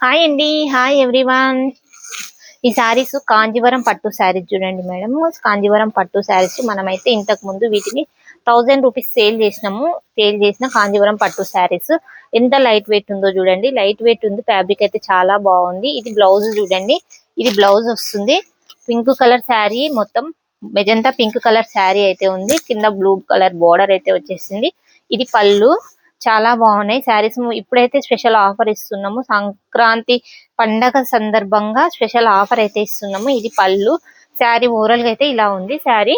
Hi అండి. Hi everyone. ఈ శారీస్ కాంజీవరం పట్టు శారీస్ చూడండి మేడం. కాంజీవరం పట్టు శారీస్ మనమైతే ఇంతకు ముందు వీటిని 1000 రూపీస్ సేల్ చేసిన కాంజీవరం పట్టు శారీస్ ఎంత లైట్ వెయిట్ ఉందో చూడండి. లైట్ వెయిట్ ఉంది, ఫ్యాబ్రిక్ అయితే చాలా బాగుంది. ఇది బ్లౌజ్ చూడండి, ఇది బ్లౌజ్ వస్తుంది. పింక్ కలర్ శారీ, మొత్తం మెజంతా పింక్ కలర్ శారీ అయితే ఉంది. కింద బ్లూ కలర్ బోర్డర్ అయితే వచ్చేసింది. ఇది పళ్ళు. చాలా బాగున్నాయి శారీస్. ఇప్పుడైతే స్పెషల్ ఆఫర్ ఇస్తున్నాము, సంక్రాంతి పండగ సందర్భంగా స్పెషల్ ఆఫర్ అయితే ఇస్తున్నాము. ఇది పళ్ళు. శారీ ఓవరాల్ గా అయితే ఇలా ఉంది. శారీ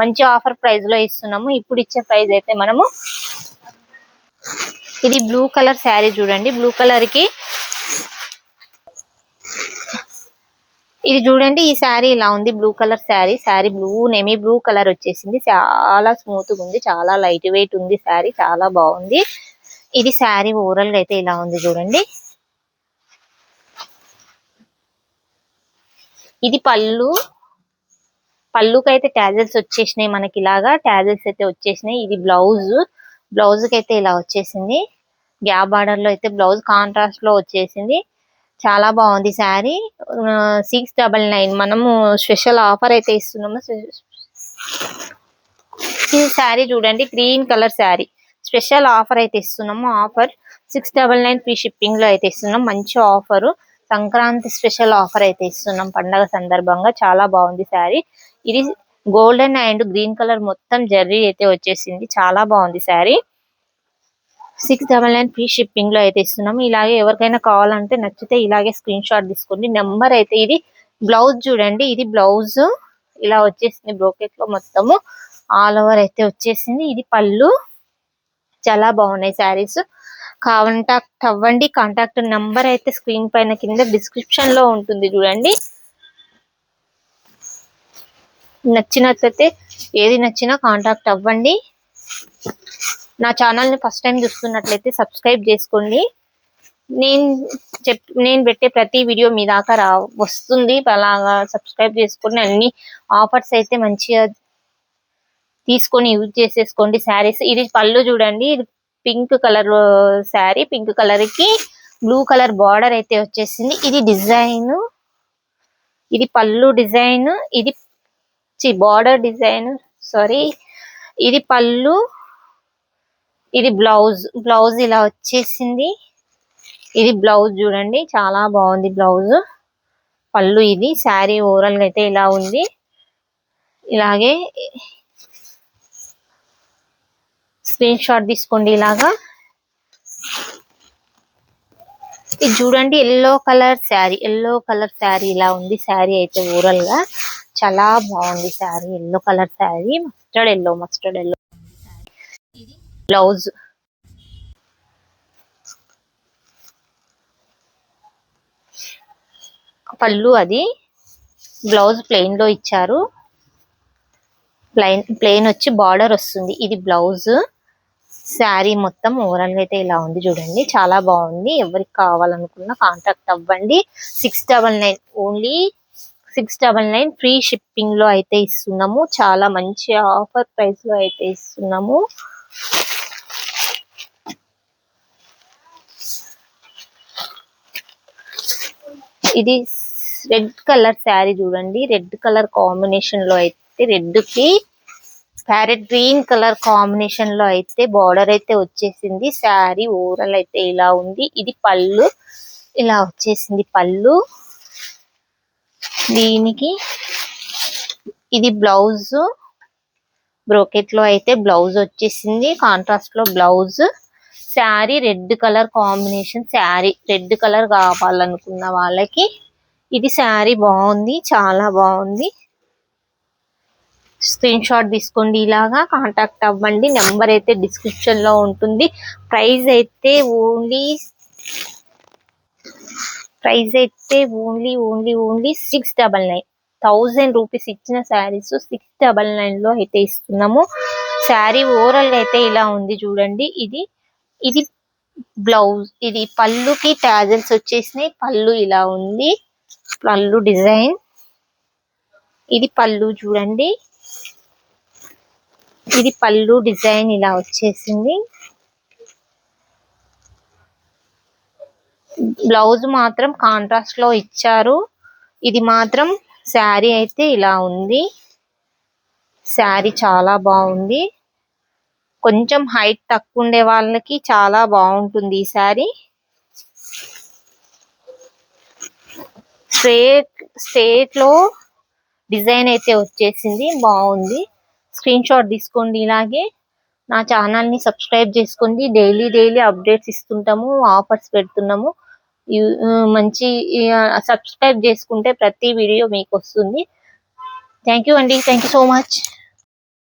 మంచి ఆఫర్ ప్రైస్ లో ఇస్తున్నాము. ఇప్పుడు ఇచ్చే ప్రైస్ అయితే మనము, ఇది బ్లూ కలర్ శారీ చూడండి. బ్లూ కలర్ కి ఇది చూడండి, ఈ శారీ ఇలా ఉంది. Blue colour sari. Sari blue నేమీ బ్లూ కలర్ వచ్చేసింది. చాలా స్మూత్ గా ఉంది, చాలా లైట్ వెయిట్ ఉంది. శారీ చాలా బాగుంది. ఇది శారీ ఓవరాల్ గా అయితే ఇలా ఉంది చూడండి. ఇది పళ్ళు. పళ్ళుకి అయితే టాజల్స్ వచ్చేసినాయి మనకి, ఇలాగా టాజల్స్ అయితే వచ్చేసినాయి. ఇది బ్లౌజ్. బ్లౌజ్ కి అయితే ఇలా వచ్చేసింది. గ్యాప్ బార్డర్ లో అయితే బ్లౌజ్ కాంట్రాస్ట్ లో వచ్చేసింది. చాలా బాగుంది శారీ. 699 మనము స్పెషల్ ఆఫర్ అయితే ఇస్తున్నాము. ఈ శారీ చూడండి, green colour sari. Special offer అయితే ఇస్తున్నాము. ఆఫర్ 699 ఫ్రీ షిప్పింగ్ లో అయితే ఇస్తున్నాం. మంచి ఆఫర్, సంక్రాంతి స్పెషల్ ఆఫర్ అయితే ఇస్తున్నాం పండగ సందర్భంగా. చాలా బాగుంది శారీ. ఇది గోల్డెన్ అండ్ గ్రీన్ కలర్ మొత్తం జర్రీ అయితే వచ్చేసింది. చాలా బాగుంది శారీ. 699 ఫ్రీ షిప్పింగ్ లో అయితే ఇస్తున్నాము. ఇలాగే ఎవరికైనా కావాలంటే నచ్చితే ఇలాగే స్క్రీన్ షాట్ తీసుకోండి. నెంబర్ అయితే, ఇది బ్లౌజ్ చూడండి. ఇది బ్లౌజ్ ఇలా వచ్చేసింది. బ్రోకెట్ లో మొత్తము ఆల్ ఓవర్ అయితే వచ్చేసింది. ఇది పళ్ళు. చాలా బాగున్నాయి శారీస్. కాంటాక్ట్ అవ్వండి. కాంటాక్ట్ నంబర్ అయితే స్క్రీన్ పైన కింద డిస్క్రిప్షన్ లో ఉంటుంది చూడండి. నచ్చినట్లయితే ఏది నచ్చినా కాంటాక్ట్ అవ్వండి. నా ఛానల్ ని ఫస్ట్ టైం చూస్తున్నట్లయితే సబ్స్క్రైబ్ చేసుకోండి. నేను పెట్టే ప్రతి వీడియో మీ దాకా వస్తుంది. అలాగా సబ్స్క్రైబ్ చేసుకుని అన్ని ఆఫర్స్ అయితే మంచిగా తీసుకొని యూజ్ చేసేసుకోండి శారీస్. ఇది పళ్ళు చూడండి. ఇది pink colour sari. Pink colour కి బ్లూ కలర్ బార్డర్ అయితే వచ్చేసింది. ఇది డిజైన్, ఇది పళ్ళు డిజైన్, ఇది బార్డర్ డిజైన్, సారీ. ఇది పళ్ళు, ఇది బ్లౌజ్. బ్లౌజ్ ఇలా వచ్చేసింది. ఇది బ్లౌజ్ చూడండి, చాలా బాగుంది బ్లౌజ్. పళ్ళు. ఇది శారీ ఓవరాల్ గా అయితే ఇలా ఉంది. ఇలాగే స్క్రీన్ షాట్ తీసుకోండి. ఇలాగా ఇది చూడండి, yellow colour sari. Yellow colour sari ఇలా ఉంది. శారీ అయితే ఓవరాల్ గా చాలా బాగుంది sari. Yellow colour sari, mustard yellow. ఇది బ్లౌజ్. పళ్ళు, అది బ్లౌజ్ ప్లెయిన్ లో ఇచ్చారు. ప్లెయిన్ వచ్చి బార్డర్ వస్తుంది. ఇది బ్లౌజ్. శారీ మొత్తం ఓవరాల్ గా అయితే ఇలా ఉంది చూడండి. చాలా బాగుంది. ఎవరికి కావాలనుకున్నా కాంటాక్ట్ అవ్వండి. 699 ఓన్లీ 699 ఫ్రీ షిప్పింగ్ లో అయితే ఇస్తున్నాము. చాలా మంచి ఆఫర్ ప్రైస్ లో అయితే ఇస్తున్నాము. ఇది రెడ్ కలర్ శారీ చూడండి. రెడ్ కలర్ కాంబినేషన్ లో అయితే, రెడ్ కి ప్యారెట్ గ్రీన్ కలర్ కాంబినేషన్ లో అయితే బార్డర్ అయితే వచ్చేసింది. శారీ ఓవరాల్ అయితే ఇలా ఉంది. ఇది పళ్ళు. ఇలా వచ్చేసింది పళ్ళు. దీనికి ఇది బ్లౌజ్. బ్రోకెట్ లో అయితే బ్లౌజ్ వచ్చేసింది. కాంట్రాస్ట్ లో blouse. Sari red colour combination sari. Red colour కావాలనుకున్న వాళ్ళకి ఇది శారీ బాగుంది, చాలా బాగుంది. స్క్రీన్ షాట్ తీసుకోండి. ఇలాగా కాంటాక్ట్ అవ్వండి. నెంబర్ అయితే డిస్క్రిప్షన్ లో ఉంటుంది. ప్రైస్ అయితే ఓన్లీ 699. 1000 రూపీస్ ఇచ్చిన శారీస్ 699 లో అయితే ఇస్తున్నాము. శారీ ఓవరాల్ గా అయితే ఇలా ఉంది చూడండి. ఇది బ్లౌజ్. ఇది పళ్ళుకి టాజల్స్ వచ్చేసినాయి. పళ్ళు ఇలా ఉంది. పళ్ళు డిజైన్. ఇది పళ్ళు చూడండి. ఇది పళ్ళు డిజైన్ ఇలా వచ్చేసింది. బ్లౌజ్ మాత్రం కాంట్రాస్ట్ లో ఇచ్చారు. ఇది మాత్రం శారీ అయితే ఇలా ఉంది. శారీ చాలా బాగుంది. కొంచెం హైట్ తక్కువ ఉండే వాళ్ళకి చాలా బాగుంటుంది ఈ శారీ. స్ట్రేట్ లో డిజైన్ అయితే వచ్చేసింది, బాగుంది. స్క్రీన్ షాట్ తీసుకోండి. ఇలాగే నా ఛానల్ ని సబ్స్క్రైబ్ చేసుకోండి. డైలీ అప్డేట్స్ ఇస్తుంటాము, ఆఫర్స్ పెడుతున్నాము. మంచి సబ్స్క్రైబ్ చేసుకుంటే ప్రతి వీడియో మీకు వస్తుంది. థ్యాంక్ యూ అండి. Thank you so much.